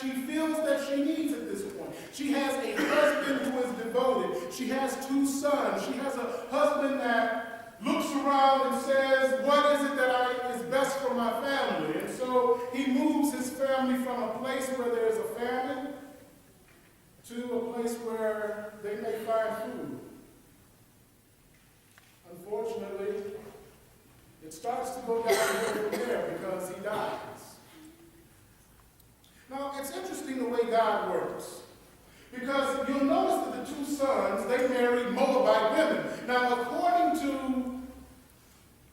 she feels that she needs at this point. She has a husband who is devoted. She has 2 sons. She has a husband that looks around and says, what is it that is best for my family? And so he moves his family from a place where there's a famine to a place where they may find food. Unfortunately, it starts to go downhill from there because he dies. Now, it's interesting the way God works. Because you'll notice that the 2 sons, they married Moabite women. Now, according to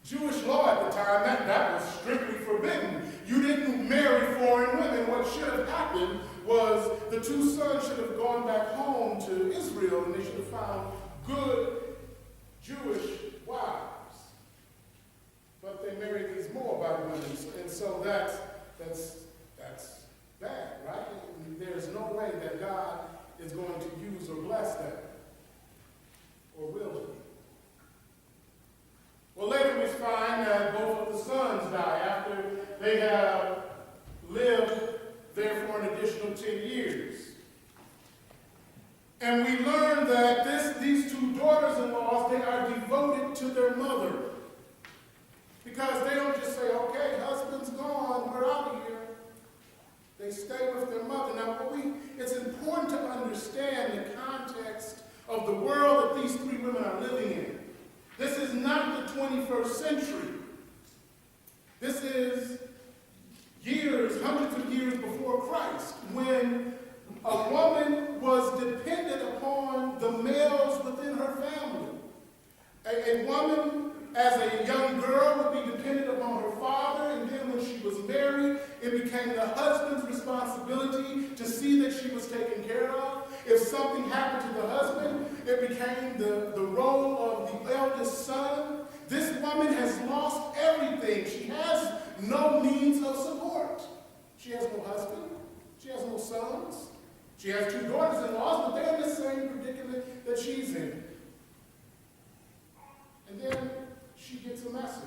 Jewish law at the time, that was strictly forbidden. You didn't marry foreign women. What should have happened was the 2 sons should have gone back home to Israel and they should have found good Jewish wives. But they married these Moabite women. And so that's bad, right? There's no way that God is going to use or bless that. Or will he? Well, later we find that both of the sons die after they have lived there for an additional 10 years. And we learn that these 2 daughters-in-laws, they are devoted to their mother. Because they don't just say, okay, husband's gone, we're out of here. They stay with their mother. Now, it's important to understand the context of the world that these 3 women are living in. This is not the 21st century. This is years, hundreds of years before Christ, when a woman was dependent upon the males within her family. A woman, as a young girl, would be dependent upon her father, and then when she was married, it became the husband's responsibility to see that she was taken care of. If something happened to the husband, it became the role of the eldest son. This woman has lost everything. She has no means of support. She has no husband. She has no sons. She has 2 daughters-in-laws, but they're in the same predicament that she's in. And then she gets a message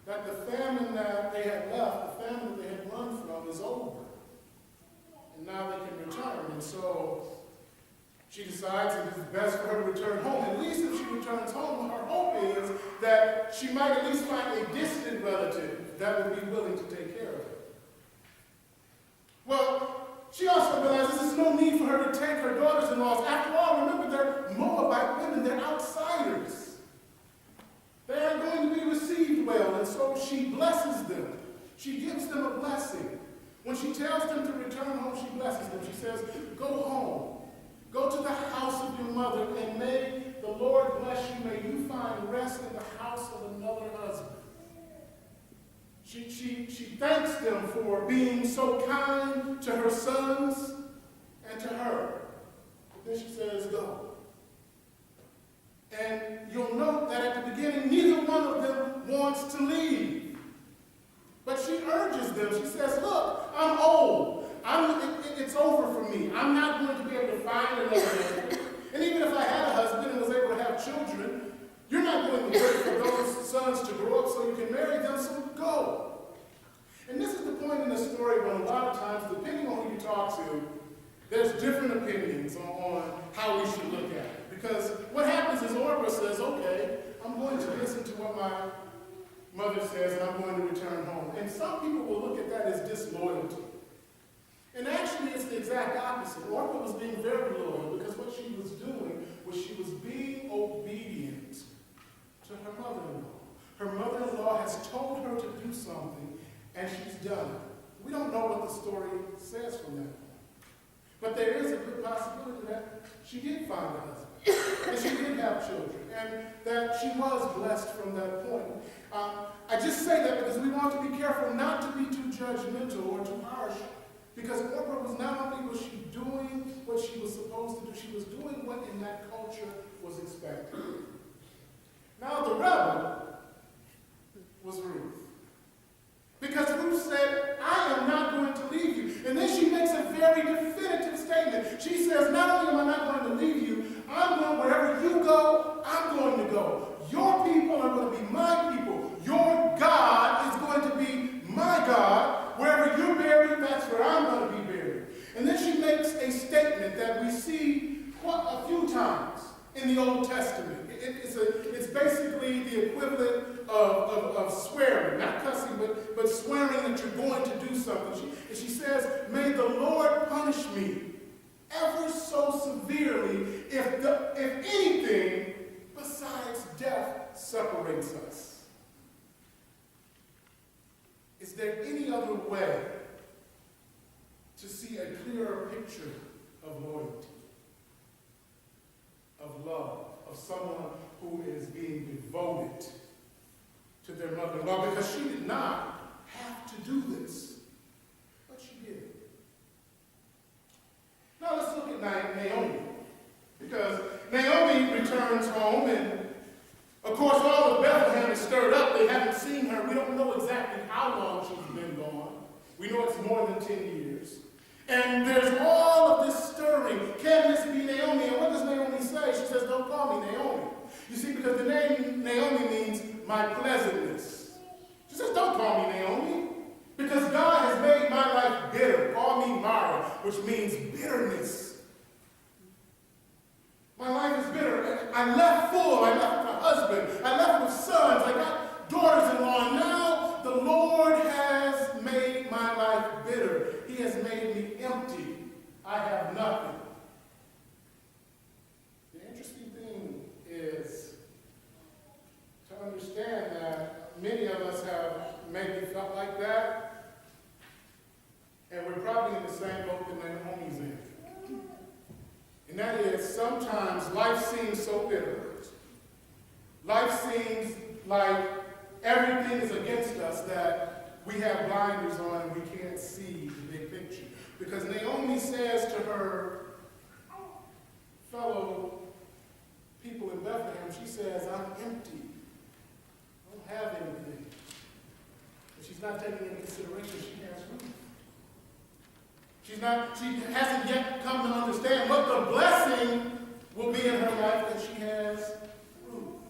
that the famine that they had left, the famine that they had run from, is over. And now they can return. And so she decides it is best for her to return home. At least if she returns home, her hope is that she might at least find a distant relative that would be willing to take care of her. Well, she also realizes there's no need for her to take her daughters-in-laws. After all, remember, they're Moabite women. They're outsiders. They aren't going to be received well, and so she blesses them. She gives them a blessing. When she tells them to return home, she blesses them. She says, go home. Go to the house of your mother, and may the Lord bless you. May you find rest in the house of another husband. She thanks them for being so kind to her sons and to her. But then she says, go. And you'll note that at the beginning, neither one of them wants to leave. But she urges them. She says, look, I'm old. It's over for me. I'm not going to be able to find another husband. And even if I had a husband and was able to have children, you're not going to wait for those sons to grow up so you can marry them, so go. And this is the point in the story when a lot of times, depending on who you talk to, there's different opinions on how we should look at it. Because what happens is Orpah says, okay, I'm going to listen to what my mother says and I'm going to return home. And some people will look at that as disloyalty. And actually it's the exact opposite. Orpah was being very loyal because what she was doing was she was being obedient to her mother-in-law. Her mother-in-law has told her to do something and she's done it. We don't know what the story says from that point. But there is a good possibility that she did find a husband, and she did have children, and that she was blessed from that point. I just say that because we want to be careful not to be too judgmental or too harsh, because Orpah was not only was she doing what she was supposed to do, she was doing what in that culture was expected. Now the rebel was Ruth. Because Ruth said, I am not going to leave you. And then she makes a very definitive statement. She says, not only am I not going to leave you, I'm going, wherever you go, I'm going to go. Your people are going to be my people. Your God is going to be my God. Wherever you're buried, that's where I'm going to be statement that we see quite a few times in the Old Testament. It's basically the equivalent of swearing, not cussing, but swearing that you're going to do something. She says, may the Lord punish me ever so severely if anything besides death separates us. Is there any other way to see a clearer picture of loyalty, of love, of someone who is being devoted to their mother-in-law? Because she did not have to do this, but she did. Now let's look at Naomi, because Naomi returns home, and of course all of Bethlehem is stirred up. They haven't seen her. We don't know exactly how long she's been gone. We know it's more than 10 years. And there's all of this stirring. Can this be Naomi? And what does Naomi say? She says, don't call me Naomi. You see, because the name Naomi means my pleasantness. She says, don't call me Naomi, because God has made my life bitter. Call me Mara, which means bitterness. My life is bitter. I left full. I left with a husband. I left with sons. I got daughters-in-law. Now the Lord has made my life bitter. He has made me empty. I have nothing. The interesting thing is to understand that many of us have maybe felt like that, and we're probably in the same boat that Naomi's in. And that is, sometimes life seems so bitter. Life seems like everything is against us that we have blinders on and we can't see the big picture. Because Naomi says to her fellow people in Bethlehem, she says, I'm empty. I don't have anything. But she's not taking into consideration she has Ruth. She hasn't yet come to understand what the blessing will be in her life that she has Ruth.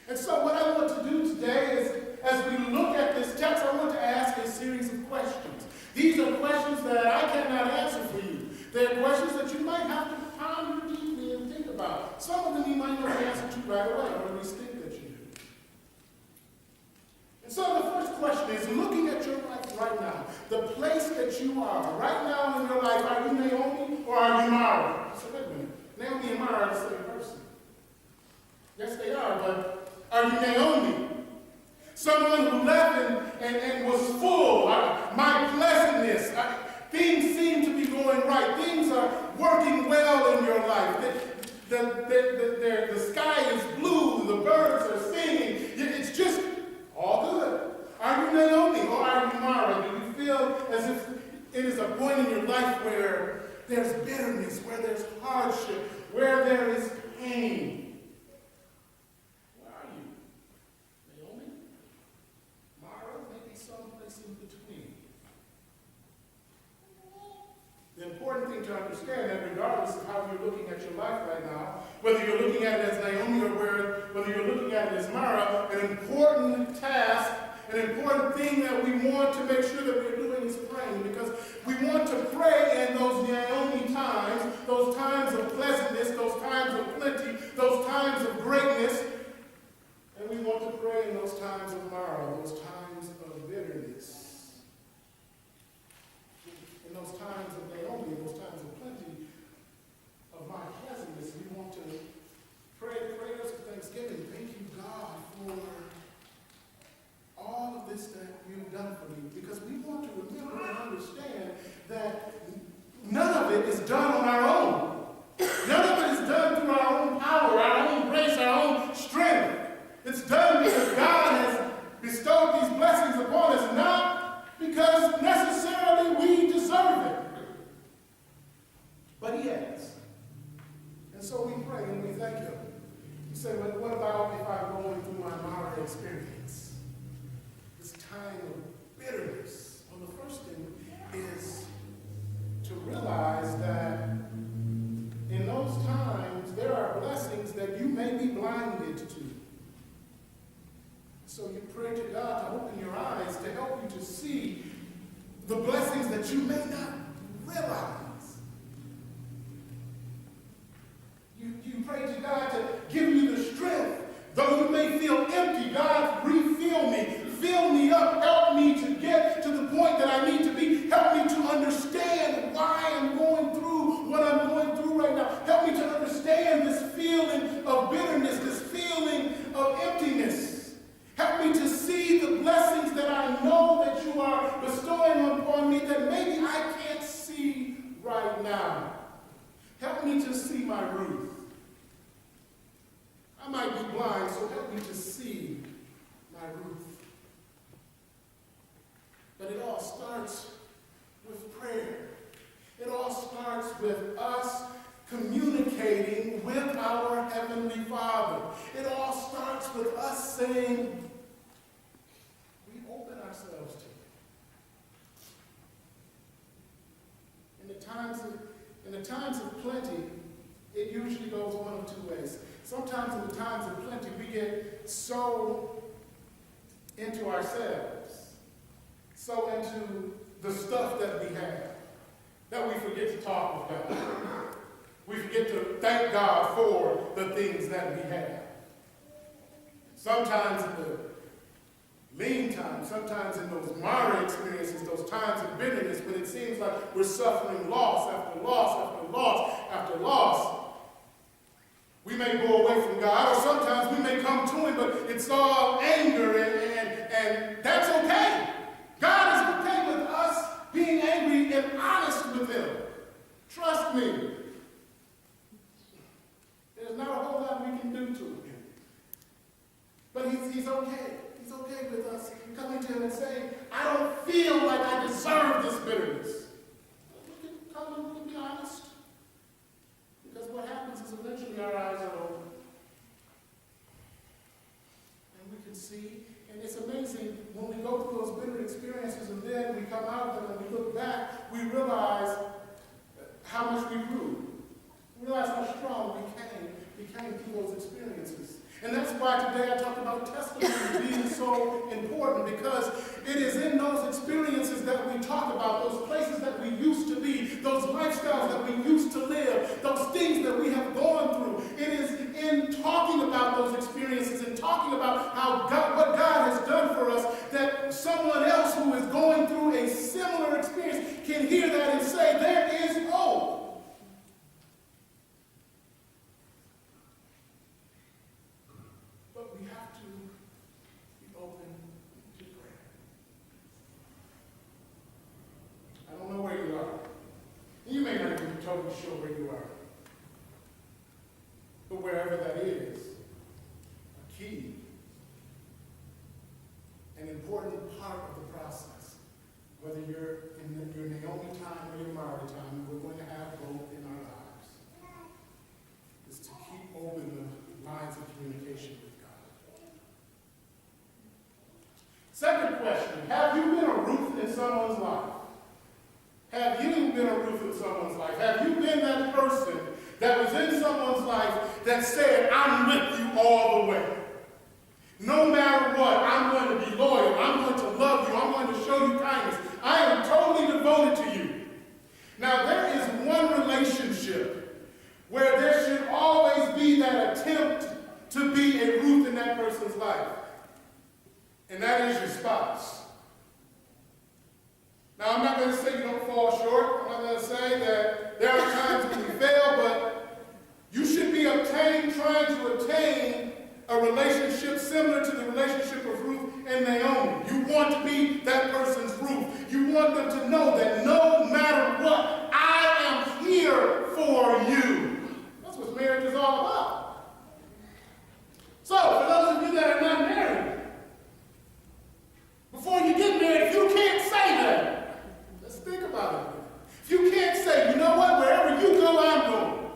And so what I want to do today is, as we look at this text, I want to ask a series of questions. These are questions that I cannot answer for you. They're questions that you might have to ponder deeply and think about. Some of them you might know the answer to right away, or at least think that you do. And so the first question is, looking at your life right now, the place that you are right now in your life, are you Naomi or are you Mara? So wait a minute. Naomi and Mara are the same person. Yes, they are, but are you Naomi? Someone who left and was full. My pleasantness. Things seem to be going right. Things are working well in your life. The sky is blue. The birds are singing. It's just all good. Are you Naomi or are you Mara? Do you feel as if it is a point in your life where there's bitterness, where there's hardship, where there is pain? Where are you? Naomi? Mara? Maybe someplace in between. The important thing to understand that regardless of how you're looking at your life right now, whether you're looking at it as Naomi or whether you're looking at it as Mara, an important task, an important thing that we want to make sure that we're doing is praying, because we want to pray in those Naomi times, those times of pleasantness, those times of plenty, those times of greatness, and we want to pray in those times of Mara, those times of bitterness, in those times of Naomi, in those times of plenty, of my pleasantness. We want to pray prayers of thanksgiving. Thank you, God, for all of this that you've done for me, because we want to remember and understand that none of it is done on our own. None of it is done through our own power, our own grace, our own strength. It's done because God has bestowed these blessings upon us, not because necessarily we deserve it. But He has. And so we pray and we thank Him. You say, well, what about if I'm going through my Mara experience? This time of bitterness. Well, the first thing is to realize that in those times there are blessings that you may be blinded to. So you pray to God to open your eyes to help you to see the blessings that you may not realize. now. Help me to see my Ruth. I might be blind, so help me to see my Ruth. But it all starts with prayer. It all starts with us communicating with our Heavenly Father. It all starts with us saying, we open ourselves to Him. In the times of plenty, it usually goes one of two ways. Sometimes in the times of plenty, we get so into ourselves, so into the stuff that we have, that we forget to talk with God. We forget to thank God for the things that we have. Sometimes in the lean time, sometimes in those Mara experiences, those times of bitterness, when it seems like we're suffering loss after loss after loss after loss, we may go away from God, or sometimes we may come to Him, but it's all anger, and that's okay. God is okay with us being angry and honest with Him. Trust me. There's not a whole lot we can do to Him. But He's okay. He's okay with us coming to Him and saying, I don't feel like I deserve this bitterness. We can come and we can be honest. Because what happens is eventually our eyes are open. And we can see. And it's amazing when we go through those bitter experiences and then we come out of them and we look back, we realize how much we grew. We realize how strong we came through those experiences. And that's why today I talked about testimony being so important, because it is in those experiences that we talk about, those places that we used to be, those lifestyles that we used to live, those things that we have gone through. It is in talking about those experiences and talking about what God has done for us that someone else who is going through a similar experience can hear that and say, there is hope. Totally sure where you are. But wherever that is, a key, an important part of the process, whether you're in your Naomi time or your Mara time, we're going to have both in our lives, is to keep open the lines of communication with God. Second question, have you been a Ruth in someone's life? Have you been a Ruth in someone's life? Have you been that person that was in someone's life that said, I'm with you all the way? No matter what, I'm going to be loyal. I'm going to love you. I'm going to show you kindness. I am totally devoted to you. Now, there is one relationship where there should always be that attempt to be a Ruth in that person's life. And that is your spouse. Now, I'm not going to say you don't fall short. I'm not going to say that there are times when you fail, but you should be trying to attain a relationship similar to the relationship of Ruth and Naomi. You want to be that person's Ruth. You want them to know that no matter what, I am here for you. That's what marriage is all about. So, for those of you that are not married, before you get married, if you can't say that, think about it. If you can't say, you know what, wherever you go, I'm going.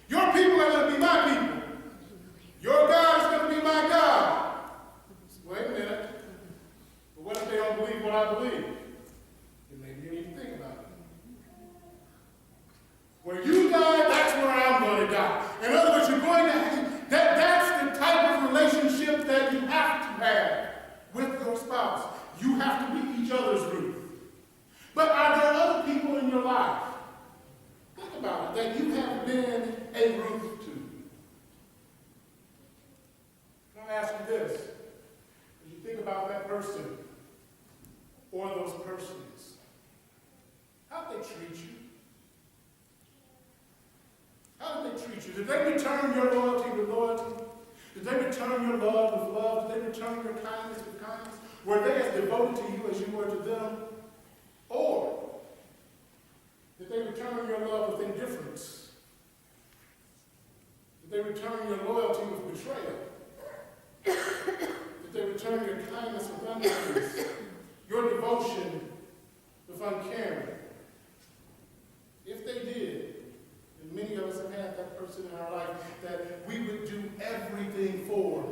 Your people are going to be my people. Your God is going to be my God. Wait a minute. But what if they don't believe what I believe? Then maybe you need to think about it. Where you die, that's where I'm going to die. In other words, you're going to have, that's the type of relationship that you have to have with your spouse. You have to be each other's Ruth. But are there other people in your life, think about it, that you have been a Ruth to? I'll ask you this. As you think about that person or those persons, how did they treat you? How did they treat you? Did they return your loyalty with loyalty? Did they return your love with love? Did they return your kindness with kindness? Were they as devoted to you as you were to them? Or did they return return your love with indifference? Did they return your loyalty with betrayal? Did they return your kindness with unkindness? Your devotion with uncaring? If they did, and many of us have had that person in our life that we would do everything for,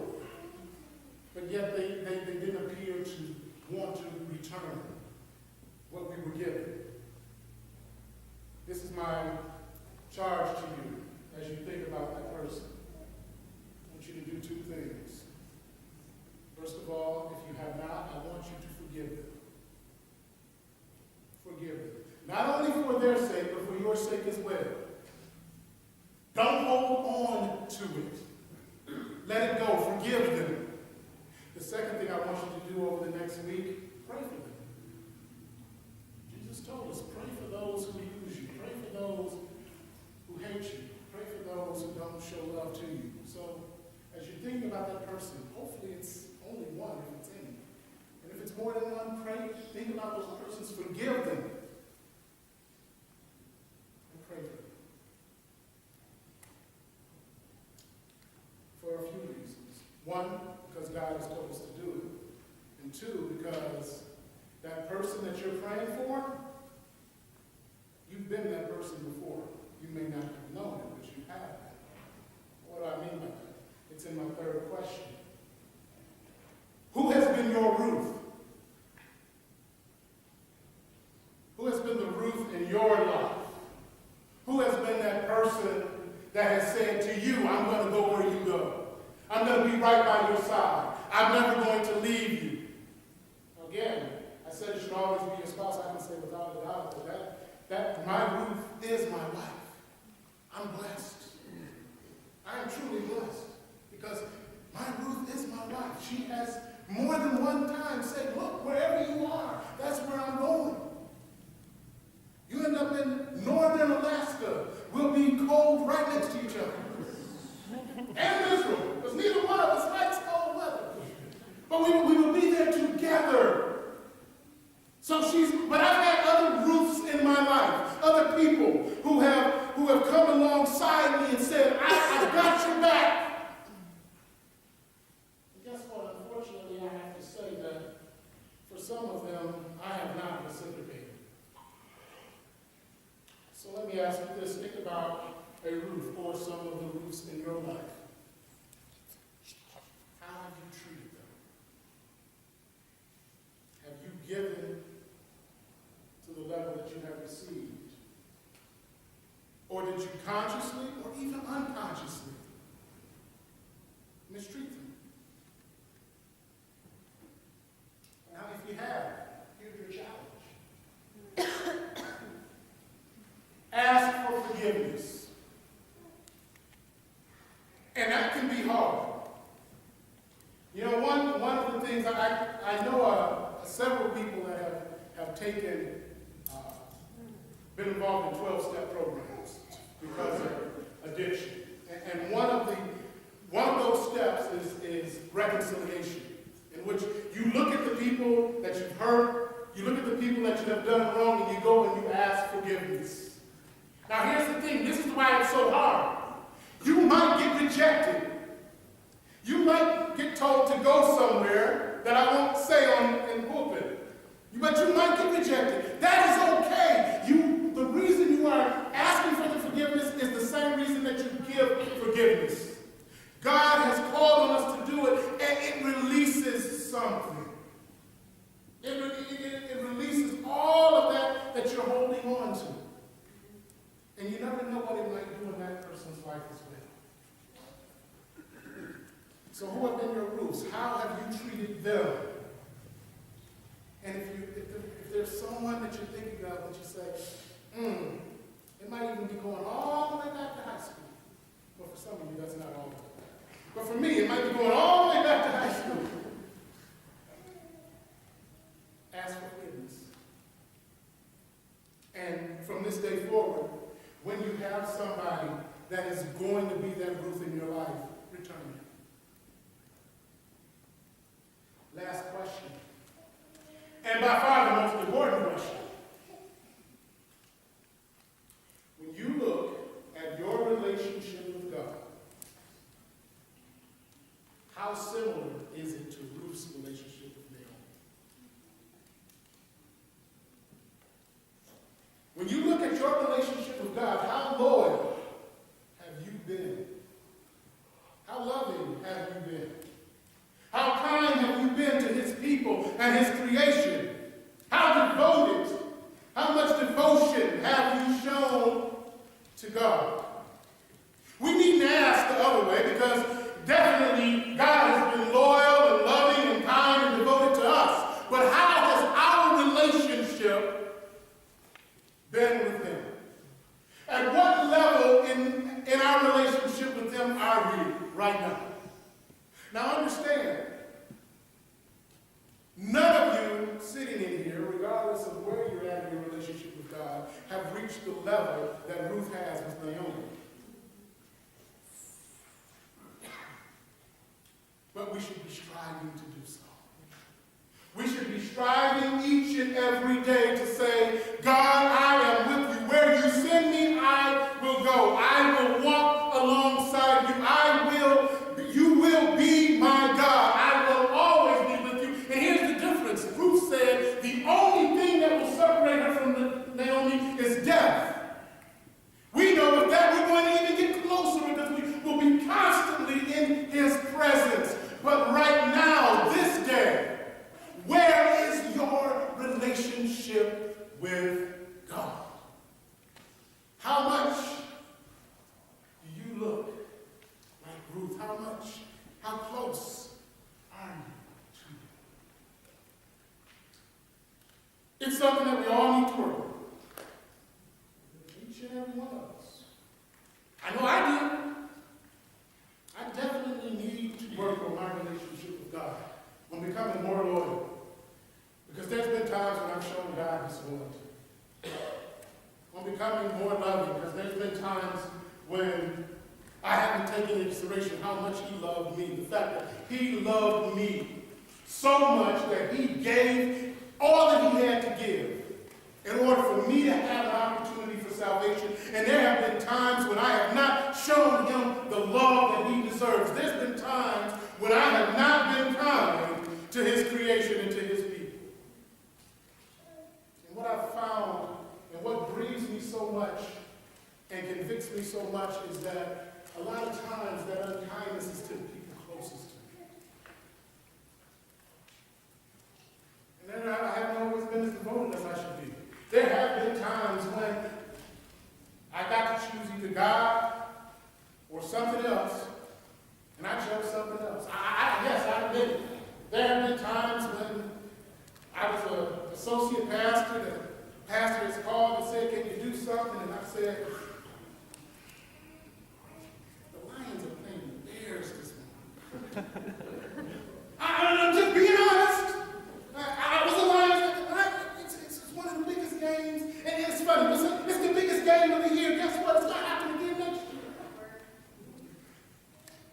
but yet they didn't appear to want to return what we were given. This is my charge to you as you think about that person. I want you to do two things. First of all, if you have not, I want you to forgive them. Forgive them. Not only for their sake, but for your sake as well. Don't hold on to it. Let it go. Forgive them. The second thing I want you to do over the next week, pray for them. Jesus told us, pray for those who use you. Pray for those who hate you. Pray for those who don't show love to you. So, as you're thinking about that person, hopefully it's only one if it's any. And if it's more than one, pray. Think about those persons. Forgive them. And pray for them. For a few reasons. One, because God has told us to do it. And two, because that person that you're praying for, you've been that person before. You may not have known it, but you have been. What do I mean by that? It's in my third question. Who has been your Ruth? Who has been the Ruth in your life? Who has been that person that has said to you, I'm going to go where you go. I'm going to be right by your side. I'm never going to leave you. Again, I said it should always be your spouse. I can say without a doubt that my Ruth is my wife. I'm blessed. I am truly blessed because my Ruth is my wife. She has more than one time said, look, wherever you are, that's where I'm going. You end up in northern Alaska. We'll be cold right next to each other. And miserable, because neither one of us likes cold weather. But we will be there together. But I've had other Ruths in my life, other people who have come alongside me and said, I've got your back. And guess what? Unfortunately, I have to say that for some of them, I have not reciprocated. So let me ask you this. Think about a Ruth or some of the Ruths in your life. How have you treated them? Have you given to the level that you have received? Or did you consciously or even unconsciously mistreat them? Now, if you have, here's your challenge. Ask for forgiveness. And that can be hard. You know, one of the things I know several people that have taken, been involved in 12-step programs because of addiction. And one of those steps is reconciliation, in which you look at the people that you've hurt, you look at the people that you have done wrong, and you go and you ask forgiveness. Now here's the thing, this is why it's so hard. You might get rejected. You might get told to go somewhere that I won't say in pulpit. But you might get rejected. That is okay. The reason you are asking for the forgiveness is the same reason that you give forgiveness. God has called on us to do it, and it releases something. It releases all of that you're holding on to. And you never know what it might do in that person's life as well. So who have been your Ruths? How have you treated them? And if there's someone that you're thinking of that you say, it might even be going all the way back to high school. Well, for some of you, that's not all the way back. But for me, it might be going all the way back to high school. Ask for forgiveness. And from this day forward, when you have somebody that is going to be that Ruth in your life, return it. Last question. And by far the most important question. relationship with God, how loyal have you been? How loving have you been? How kind have you been to his people and his creation? How devoted, how much devotion have you shown to God? We need to ask the other way, because definitely God has been loyal and loving and kind and devoted to us. But how has our relationship been with him? At what level in our relationship with him are we right now? Now understand, none of you sitting in here, regardless of where you're at in your relationship with God, have reached the level that Ruth has with Naomi. But we should be striving to do so. We should be striving each and every day to say, God, I am with you. Where you send me, I will go. I will walk alongside you. You will be my God. I will always be with you. And here's the difference. Ruth said the only thing that will separate her from Naomi is death. We know with that we're going to even get closer, because we will be constantly in his presence. But right now, this day, where is your relationship with God? How much do you look like Ruth? How close are you to him? It's something that we all need to work on. Each and every one of us. I know I do. I definitely need to work on my relationship with God. I'm becoming more loyal. Because there's been times when I've shown God disloyalty. I'm becoming more loving, because there's been times when I haven't taken into consideration how much he loved me. The fact that he loved me so much that he gave all that he had to give in order for me to have an opportunity for salvation. And there have been times when I have not shown him the love that he deserves. There's been times when I have not been kind to his creation and to his people. And what I've found, and what grieves me so much and convicts me so much, is that a lot of times that unkindness is to the people closest to me. And then I haven't always been as devoted as I should be. There have been times when I got to choose either God or something else, and I chose something else. Yes, I admit it. There have been times when I was an associate pastor, the pastor has called and said, "Can you do something?" And I said, "The Lions are playing the Bears this morning." I'm just being honest. I was a Lions. It's one of the biggest games, and it's funny. It's the biggest game of the year. Guess what? It's going to happen again next year.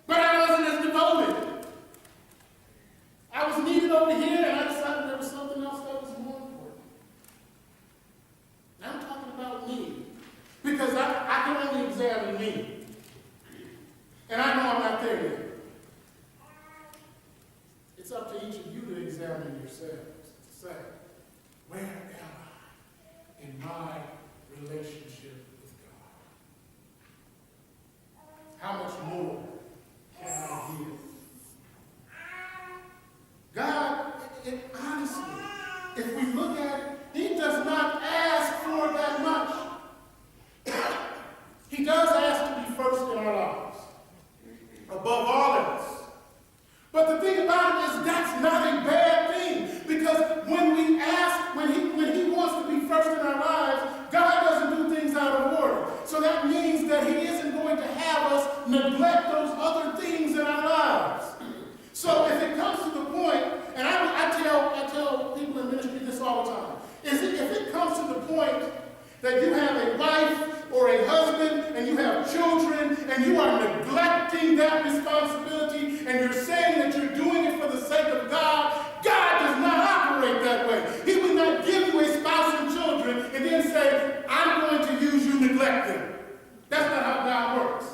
But I wasn't as devoted. I was needed over here, and I decided there was something else that was more important. Now I'm talking about me, because I can only examine me. And I know I'm not there yet. It's up to each of you to examine yourselves, to say, where am I in my relationship with God? How much more can I give? God, honestly, if we look at it, he does not ask for that much. He does ask to be first in our lives, above all else. But the thing about it is, that's not a bad thing, because when we ask, when he wants to be first in our lives, God doesn't do things out of order. So that means that he isn't going to have us neglect those other things in our lives. So if it comes to the point, and I tell people in ministry this all the time, if it comes to the point that you have a wife or a husband and you have children and you are neglecting that responsibility and you're saying that you're doing it for the sake of God, God does not operate that way. He would not give you a spouse and children and then say, I'm going to use you, neglect them. That's not how God works.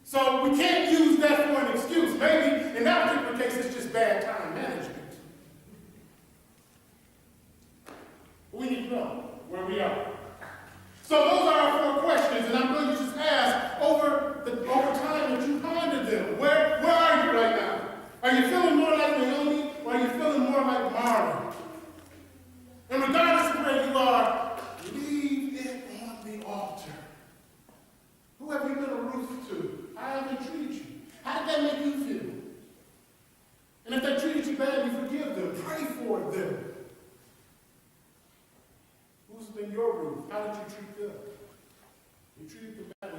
So we can't use that for an excuse. Maybe in that particular case it's just bad time management. We need to know where we are. So those are our four questions, and I'm going to just ask over time that you pondered them. Where are you right now? Are you feeling more like Naomi, or are you feeling more like Mara? And regardless of where you are, leave it on the altar. Who have you been a Ruth to? How have they treated you? How did that make you feel? And if they treated you badly, forgive them. Pray for them. Who's been your Ruth? How did you treat them? You treated them badly.